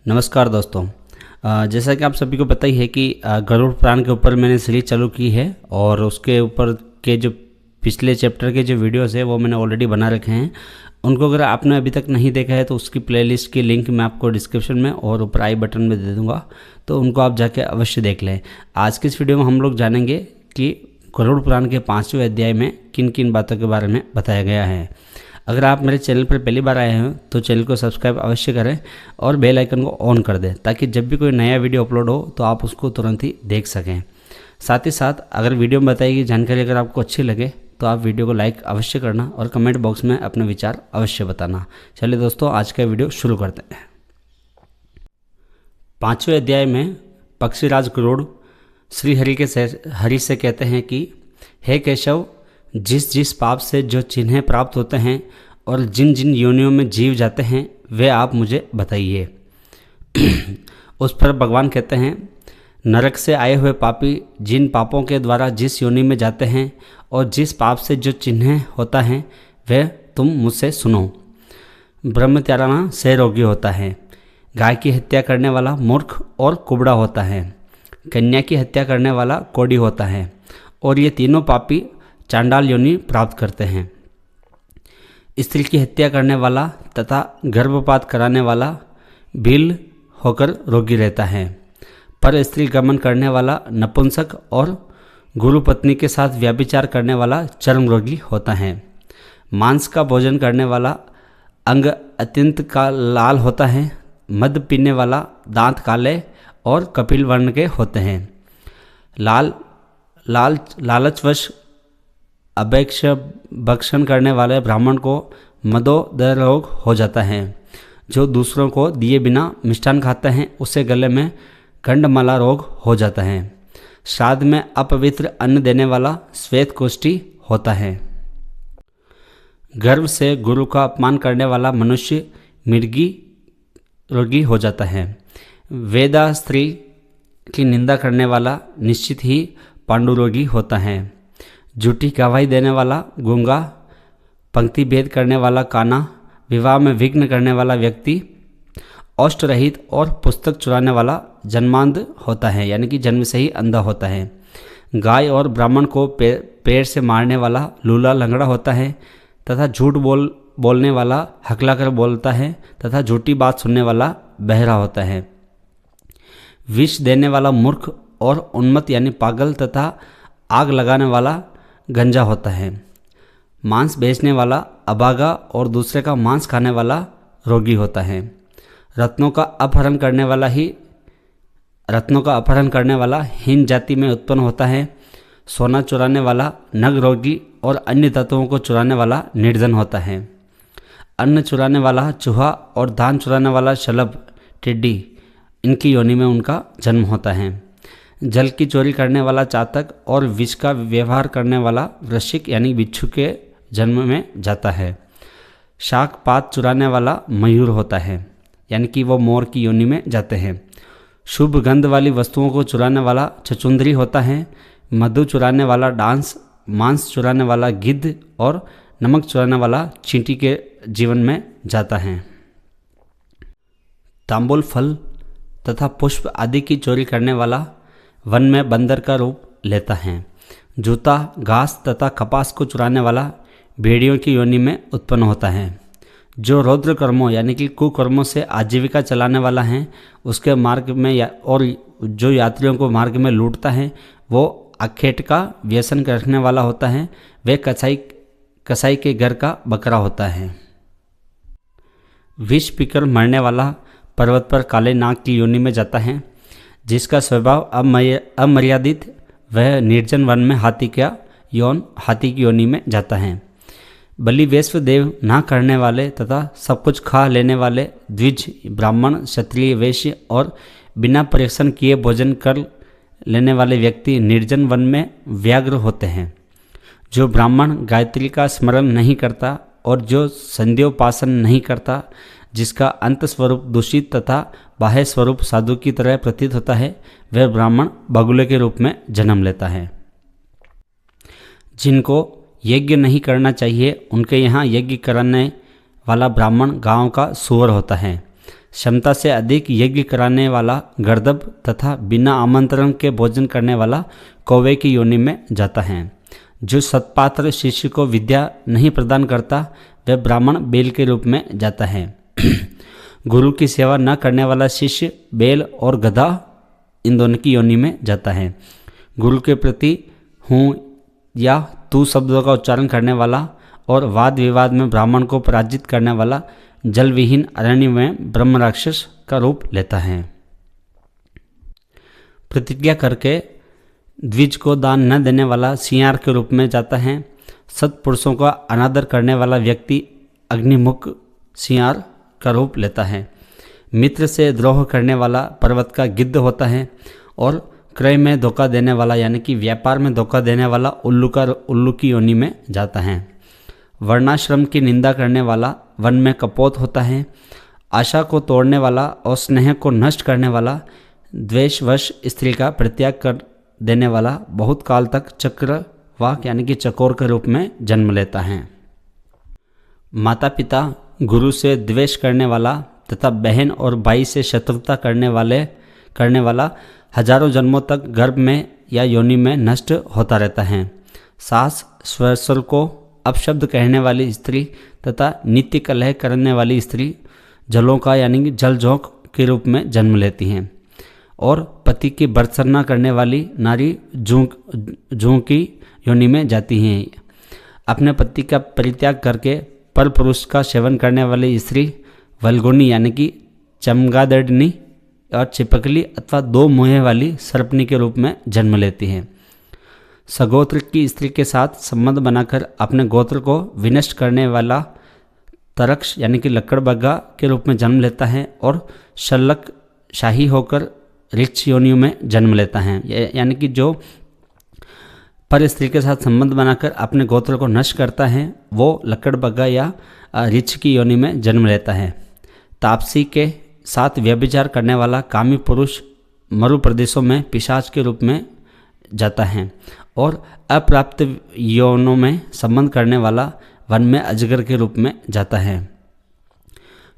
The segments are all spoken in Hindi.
नमस्कार दोस्तों। जैसा कि आप सभी को पता ही है कि गरुड़ पुराण के ऊपर मैंने सीरीज चालू की है और उसके ऊपर के जो पिछले चैप्टर के जो वीडियोस है वो मैंने ऑलरेडी बना रखे हैं। उनको अगर आपने अभी तक नहीं देखा है तो उसकी प्लेलिस्ट की लिंक मैं आपको डिस्क्रिप्शन में और ऊपर आई बटन में दे दूँगा, तो उनको आप जाके अवश्य देख लें। आज की इस वीडियो में हम लोग जानेंगे कि गरुड़ पुराण के 5वें अध्याय में किन किन बातों के बारे में बताया गया है। अगर आप मेरे चैनल पर पहली बार आए हैं तो चैनल को सब्सक्राइब अवश्य करें और बेल आइकन को ऑन कर दें ताकि जब भी कोई नया वीडियो अपलोड हो तो आप उसको तुरंत ही देख सकें। साथ ही साथ अगर वीडियो में बताई गई जानकारी अगर आपको अच्छी लगे तो आप वीडियो को लाइक अवश्य करना और कमेंट बॉक्स में अपने विचार अवश्य बताना। चलिए दोस्तों, आज का वीडियो शुरू करते हैं। 5वें अध्याय में पक्षीराज गरुड़ श्री हरि से कहते हैं कि हे केशव, जिस जिस पाप से जो चिन्ह प्राप्त होते हैं और जिन जिन योनियों में जीव जाते हैं वे आप मुझे बताइए। उस पर भगवान कहते हैं, नरक से आए हुए पापी जिन पापों के द्वारा जिस योनि में जाते हैं और जिस पाप से जो चिन्ह होता है वह तुम मुझसे सुनो। ब्रह्मत्याना से रोगी होता है, गाय की हत्या करने वाला मूर्ख और कुबड़ा होता है, कन्या की हत्या करने वाला कोढ़ी होता है और ये तीनों पापी चांडाल योनि प्राप्त करते हैं। स्त्री की हत्या करने वाला तथा गर्भपात कराने वाला भील होकर रोगी रहता है, पर स्त्री गमन करने वाला नपुंसक और गुरु पत्नी के साथ व्यभिचार करने वाला चर्म रोगी होता है। मांस का भोजन करने वाला अंग अत्यंत का लाल होता है, मद पीने वाला दांत काले और कपिल वर्ण के होते हैं। लालचवश अपेक्ष भक्षण करने वाले ब्राह्मण को मदोदय रोग हो जाता है। जो दूसरों को दिए बिना मिष्ठान खाता है उसे गले में गंडमाला रोग हो जाता है। श्राद्ध में अपवित्र अन्न देने वाला श्वेत कोष्ठी होता है। गर्व से गुरु का अपमान करने वाला मनुष्य मृगी रोगी हो जाता है। वेदा स्त्री की निंदा करने वाला निश्चित ही पांडुरोगी होता है। झूठी गवाही देने वाला गूंगा, पंक्ति भेद करने वाला काना, विवाह में विघ्न करने वाला व्यक्ति, औष्ठ रहित और पुस्तक चुराने वाला जन्मांध होता है, यानी कि जन्म से ही अंधा होता है। गाय और ब्राह्मण को पैर से मारने वाला लूला लंगड़ा होता है तथा झूठ बोलने वाला हकलाकर बोलता है तथा झूठी बात सुनने वाला बहरा होता है। विष देने वाला मूर्ख और उन्मत्त यानी पागल तथा आग लगाने वाला गंजा होता है। मांस बेचने वाला अभागा और दूसरे का मांस खाने वाला रोगी होता है। रत्नों का अपहरण करने वाला हीन जाति में उत्पन्न होता है। सोना चुराने वाला नग रोगी और अन्य तत्वों को चुराने वाला निर्धन होता है। अन्न चुराने वाला चूहा और धान चुराने वाला शलभ टिड्डी, इनकी योनि में उनका जन्म होता है। जल की चोरी करने वाला चातक और विष का व्यवहार करने वाला वृश्चिक यानी बिच्छू के जन्म में जाता है। शाक पात चुराने वाला मयूर होता है, यानी कि वो मोर की योनि में जाते हैं। शुभ गंध वाली वस्तुओं को चुराने वाला छछुंदरी होता है। मधु चुराने वाला डांस, मांस चुराने वाला गिद्ध और नमक चुराने वाला चींटी के जीवन में जाता है। तांबुल फल तथा पुष्प आदि की चोरी करने वाला वन में बंदर का रूप लेता है। जूता, घास तथा कपास को चुराने वाला भेड़ियों की योनि में उत्पन्न होता है। जो रौद्र कर्मों यानी कि कुकर्मों से आजीविका चलाने वाला है उसके मार्ग में और जो यात्रियों को मार्ग में लूटता है वो अखेट का व्यसन रखने वाला होता है। वे कसाई के घर का बकरा होता है। विष पीकर मरने वाला पर्वत पर काले नाग की योनि में जाता है। जिसका स्वभाव अमर्यादित, वह निर्जन वन में हाथी की योनि में जाता है। बलि वैश्व देव ना करने वाले तथा सब कुछ खा लेने वाले द्विज, ब्राह्मण, क्षत्रिय, वैश्य और बिना परीक्षण किए भोजन कर लेने वाले व्यक्ति निर्जन वन में व्याघ्र होते हैं। जो ब्राह्मण गायत्री का स्मरण नहीं करता और जो संध्योपासन नहीं करता, जिसका अंत स्वरूप दूषित तथा बाह्य स्वरूप साधु की तरह प्रतीत होता है, वह ब्राह्मण बगुले के रूप में जन्म लेता है। जिनको यज्ञ नहीं करना चाहिए उनके यहाँ यज्ञ करने वाला ब्राह्मण गांव का सुअर होता है। क्षमता से अधिक यज्ञ कराने वाला गर्दभ तथा बिना आमंत्रण के भोजन करने वाला कौवे की योनि में जाता है। जो सत्पात्र शिष्य को विद्या नहीं प्रदान करता वह ब्राह्मण बेल के रूप में जाता है। गुरु की सेवा न करने वाला शिष्य बेल और गधा इन दोनों की योनि में जाता है। गुरु के प्रति हूँ या तू शब्दों का उच्चारण करने वाला और वाद विवाद में ब्राह्मण को पराजित करने वाला जल विहीन अरण्य में ब्रह्म राक्षस का रूप लेता है। प्रतिज्ञा करके द्विज को दान न देने वाला सियार के रूप में जाता है। सत्पुरुषों का अनादर करने वाला व्यक्ति अग्निमुख सियार का रूप लेता है। मित्र से द्रोह करने वाला पर्वत का गिद्ध होता है और क्रय में धोखा देने वाला यानी कि व्यापार में धोखा देने वाला उल्लू की योनि में जाता है। वर्णाश्रम की निंदा करने वाला वन में कपोत होता है। आशा को तोड़ने वाला और स्नेह को नष्ट करने वाला द्वेषवश स्त्री का परित्याग कर देने वाला बहुत काल तक चक्रवाक यानी कि चकोर के रूप में जन्म लेता है। माता पिता गुरु से द्वेष करने वाला तथा बहन और भाई से शत्रुता करने वाला हजारों जन्मों तक गर्भ में या योनि में नष्ट होता रहता है। सास ससुर को अपशब्द कहने वाली स्त्री तथा नित्य कलह करने वाली स्त्री जलों का यानी कि जल झोंक के रूप में जन्म लेती हैं और पति की भर्त्सना करने वाली नारी जूं की योनि में जाती हैं। अपने पति का परित्याग करके पर पुरुष का सेवन करने वाली स्त्री वल्गुनी यानी कि चमगादड़नी और चिपकली अथवा दो मुँहे वाली सर्पनी के रूप में जन्म लेती हैं। सगोत्र की स्त्री के साथ संबंध बनाकर अपने गोत्र को विनष्ट करने वाला तरक्ष यानी कि लकड़बग्गा के रूप में जन्म लेता है और शल्लक शाही होकर ऋक्ष योनियों में जन्म लेता है। यानी कि जो पर स्त्री के साथ संबंध बनाकर अपने गोत्र को नष्ट करता है वो लकड़बग्गा या ऋक्ष की योनि में जन्म लेता है। तापसी के साथ व्यभिचार करने वाला कामी पुरुष मरु प्रदेशों में पिशाच के रूप में जाता है और अप्राप्त यौनों में संबंध करने वाला वन में अजगर के रूप में जाता है।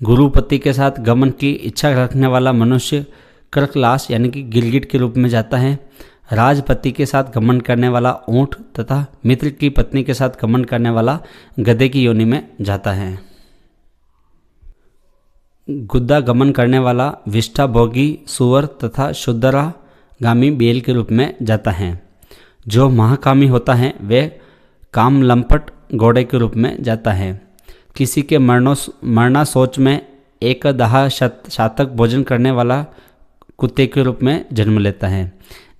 गुरुपति के साथ गमन की इच्छा रखने वाला मनुष्य कर्कलाश यानी कि गिरगिट के रूप में जाता है। राजपति के साथ गमन करने वाला ऊंट तथा मित्र की पत्नी के साथ गमन करने वाला गधे की योनि में जाता है। गुद्दा गमन करने वाला विष्ठा भोगी सुअर तथा शुद्धरा गामी बेल के रूप में जाता है। जो महाकामी होता है वह काम लंपट घोड़े के रूप में जाता है। किसी के मरना सोच में एक दहा शातक भोजन करने वाला कुत्ते के रूप में जन्म लेता है।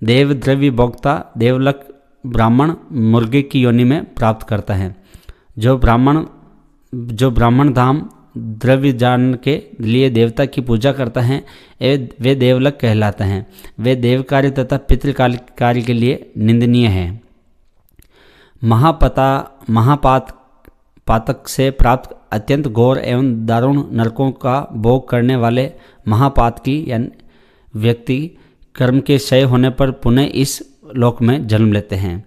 देव द्रव्य भोक्ता देवलक ब्राह्मण मुर्गे की योनि में प्राप्त करता है। जो ब्राह्मण धाम द्रव्य जान के लिए देवता की पूजा करता है वे देवलक कहलाते हैं। वे देव कार्य तथा पितृ कार्य के लिए निंदनीय है। महापातक से प्राप्त अत्यंत घोर एवं दारुण नरकों का भोग करने वाले महापात की व्यक्ति कर्म के क्षय होने पर पुनः इस लोक में जन्म लेते हैं।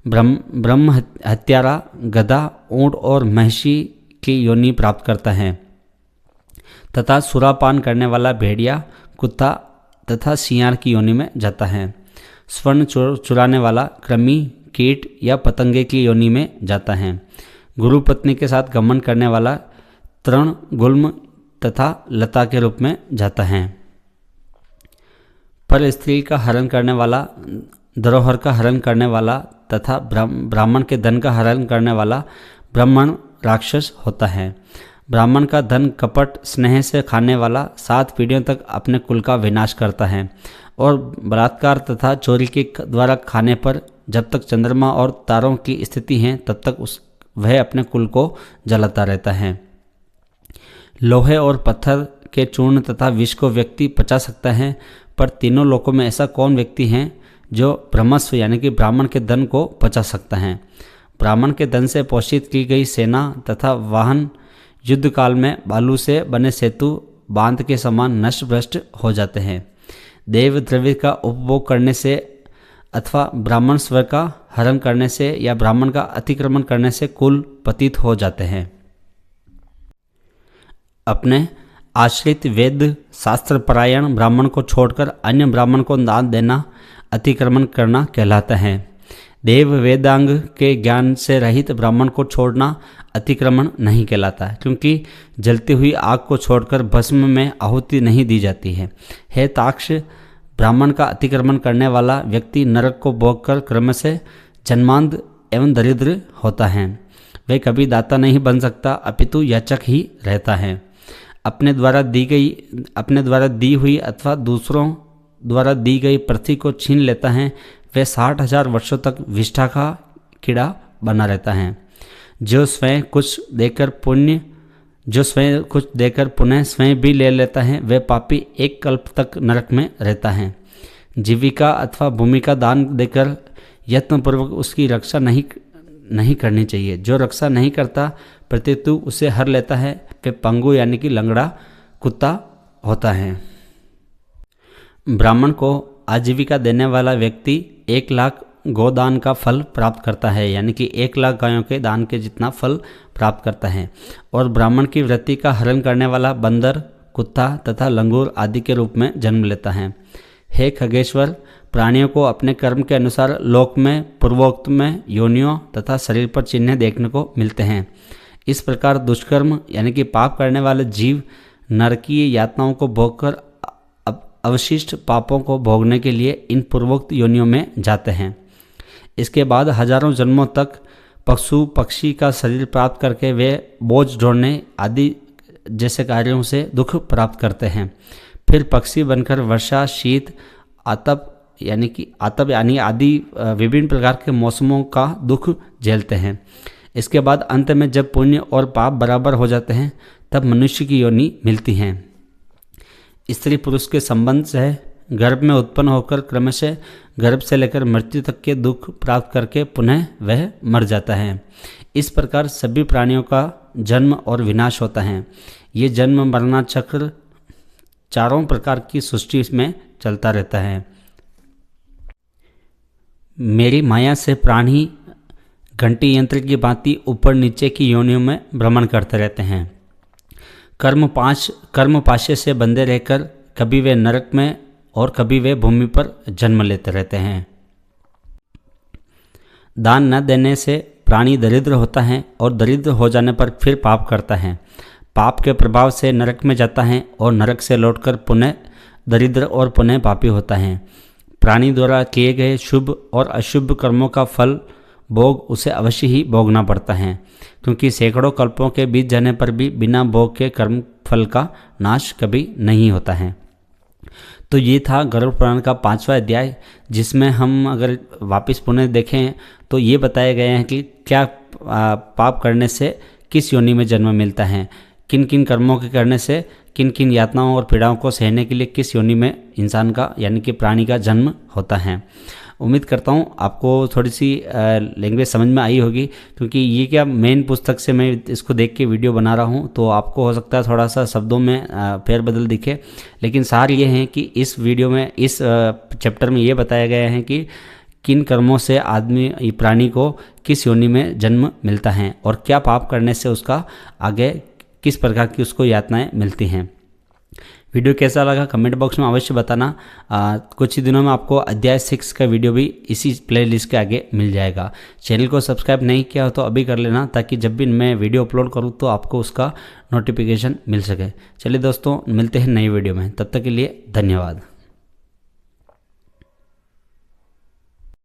ब्रह्म हत्यारा गधा ऊंट और महिषी की योनि प्राप्त करता है तथा सुरापान करने वाला भेड़िया कुत्ता तथा सियार की योनि में जाता है। स्वर्ण चुराने वाला कृमि कीट या पतंगे की योनि में जाता है। गुरु पत्नी के साथ गमन करने वाला तृण गुल्म तथा लता के रूप में जाता है। पर स्त्री का हरण करने वाला धरोहर का हरण करने वाला तथा ब्राह्मण के धन का हरण करने वाला ब्राह्मण राक्षस होता है। ब्राह्मण का धन कपट स्नेह से खाने वाला 7 पीढ़ियों तक अपने कुल का विनाश करता है और बलात्कार तथा चोरी के द्वारा खाने पर जब तक चंद्रमा और तारों की स्थिति है तब तक वह अपने कुल को जलाता रहता है। लोहे और पत्थर के चूर्ण तथा विष को व्यक्ति पचा सकता है, पर तीनों लोकों में ऐसा कौन व्यक्ति है जो ब्रह्मस्व यानी कि ब्राह्मण के धन को पचा सकता है। ब्राह्मण के धन से पोषित की गई सेना तथा वाहन युद्ध काल में बालू से बने सेतु बांध के समान नष्ट भ्रष्ट हो जाते हैं। देव द्रव्य का उपभोग करने से अथवा ब्राह्मण स्वर का हरण करने से या ब्राह्मण का अतिक्रमण करने से कुल पतित हो जाते हैं। अपने आश्रित वेद शास्त्र परायण ब्राह्मण को छोड़कर अन्य ब्राह्मण को दान देना अतिक्रमण करना कहलाता है। देव वेदांग के ज्ञान से रहित ब्राह्मण को छोड़ना अतिक्रमण नहीं कहलाता है, क्योंकि जलती हुई आग को छोड़कर भस्म में आहुति नहीं दी जाती है। हे ताक्ष, ब्राह्मण का अतिक्रमण करने वाला व्यक्ति नरक को भोगकर क्रम से जन्मांध एवं दरिद्र होता है। वह कभी दाता नहीं बन सकता, अपितु याचक ही रहता है। अपने द्वारा दी हुई अथवा दूसरों द्वारा दी गई पृथ्वी को छीन लेता है, वह 60,000 वर्षों तक विष्ठा का कीड़ा बना रहता है। जो स्वयं कुछ देकर पुनः स्वयं भी ले लेता है, वह पापी एक कल्प तक नरक में रहता है। जीविका अथवा भूमि का दान देकर यत्नपूर्वक उसकी रक्षा नहीं करनी चाहिए। जो रक्षा नहीं करता प्रत्युत उसे हर लेता है, वह पंगु यानी कि लंगड़ा कुत्ता होता है। ब्राह्मण को आजीविका देने वाला व्यक्ति 1 लाख गोदान का फल प्राप्त करता है, यानी कि 1 लाख गायों के दान के जितना फल प्राप्त करता है। और ब्राह्मण की वृत्ति का हरण करने वाला बंदर, कुत्ता तथा लंगूर आदि के रूप में जन्म लेता है। हे खगेश्वर, प्राणियों को अपने कर्म के अनुसार लोक में पूर्वोक्त में योनियों तथा शरीर पर चिन्ह देखने को मिलते हैं। इस प्रकार दुष्कर्म यानी कि पाप करने वाले जीव नरकीय यातनाओं को भोगकर अवशिष्ट पापों को भोगने के लिए इन पूर्वोक्त योनियों में जाते हैं। इसके बाद हजारों जन्मों तक पशु पक्षी का शरीर प्राप्त करके वे बोझ ढोने आदि जैसे कार्यों से दुख प्राप्त करते हैं। फिर पक्षी बनकर वर्षा, शीत, आतप यानी आदि विभिन्न प्रकार के मौसमों का दुख झेलते हैं। इसके बाद अंत में जब पुण्य और पाप बराबर हो जाते हैं, तब मनुष्य की योनि मिलती हैं। स्त्री पुरुष के संबंध से गर्भ में उत्पन्न होकर क्रमशः गर्भ से लेकर मृत्यु तक के दुख प्राप्त करके पुनः वह मर जाता है। इस प्रकार सभी प्राणियों का जन्म और विनाश होता है। ये जन्म मरना चक्र चारों प्रकार की सृष्टि में चलता रहता है। मेरी माया से प्राणी घंटी यंत्र की भांति ऊपर नीचे की योनियों में भ्रमण करते रहते हैं। कर्म पाशे से बंधे रहकर कभी वे नरक में और कभी वे भूमि पर जन्म लेते रहते हैं। दान न देने से प्राणी दरिद्र होता है और दरिद्र हो जाने पर फिर पाप करता है। पाप के प्रभाव से नरक में जाता है और नरक से लौटकर पुनः दरिद्र और पुनः पापी होता है। प्राणी द्वारा किए गए शुभ और अशुभ कर्मों का फल भोग उसे अवश्य ही भोगना पड़ता है, क्योंकि सैकड़ों कल्पों के बीत जाने पर भी बिना भोग के कर्म फल का नाश कभी नहीं होता है। तो ये था गरुड़ पुराण का 5वां अध्याय, जिसमें हम अगर वापस पुनः देखें तो ये बताया गया है कि क्या पाप करने से किस योनि में जन्म मिलता है, किन किन कर्मों के करने से किन किन यातनाओं और पीड़ाओं को सहने के लिए किस योनि में इंसान का यानी कि प्राणी का जन्म होता है। उम्मीद करता हूँ आपको थोड़ी सी लैंग्वेज समझ में आई होगी, क्योंकि ये क्या मेन पुस्तक से मैं इसको देख के वीडियो बना रहा हूँ, तो आपको हो सकता है थोड़ा सा शब्दों में फेरबदल दिखे, लेकिन सार ये है कि इस वीडियो में इस चैप्टर में ये बताया गया है कि किन कर्मों से आदमी प्राणी को किस योनि में जन्म मिलता है और क्या पाप करने से उसका आगे किस प्रकार की उसको यातनाएं मिलती हैं। वीडियो कैसा लगा कमेंट बॉक्स में अवश्य बताना। कुछ ही दिनों में आपको अध्याय 6 का वीडियो भी इसी प्लेलिस्ट के आगे मिल जाएगा। चैनल को सब्सक्राइब नहीं किया हो तो अभी कर लेना, ताकि जब भी मैं वीडियो अपलोड करूँ तो आपको उसका नोटिफिकेशन मिल सके। चलिए दोस्तों, मिलते हैं नई वीडियो में, तब तक के लिए धन्यवाद।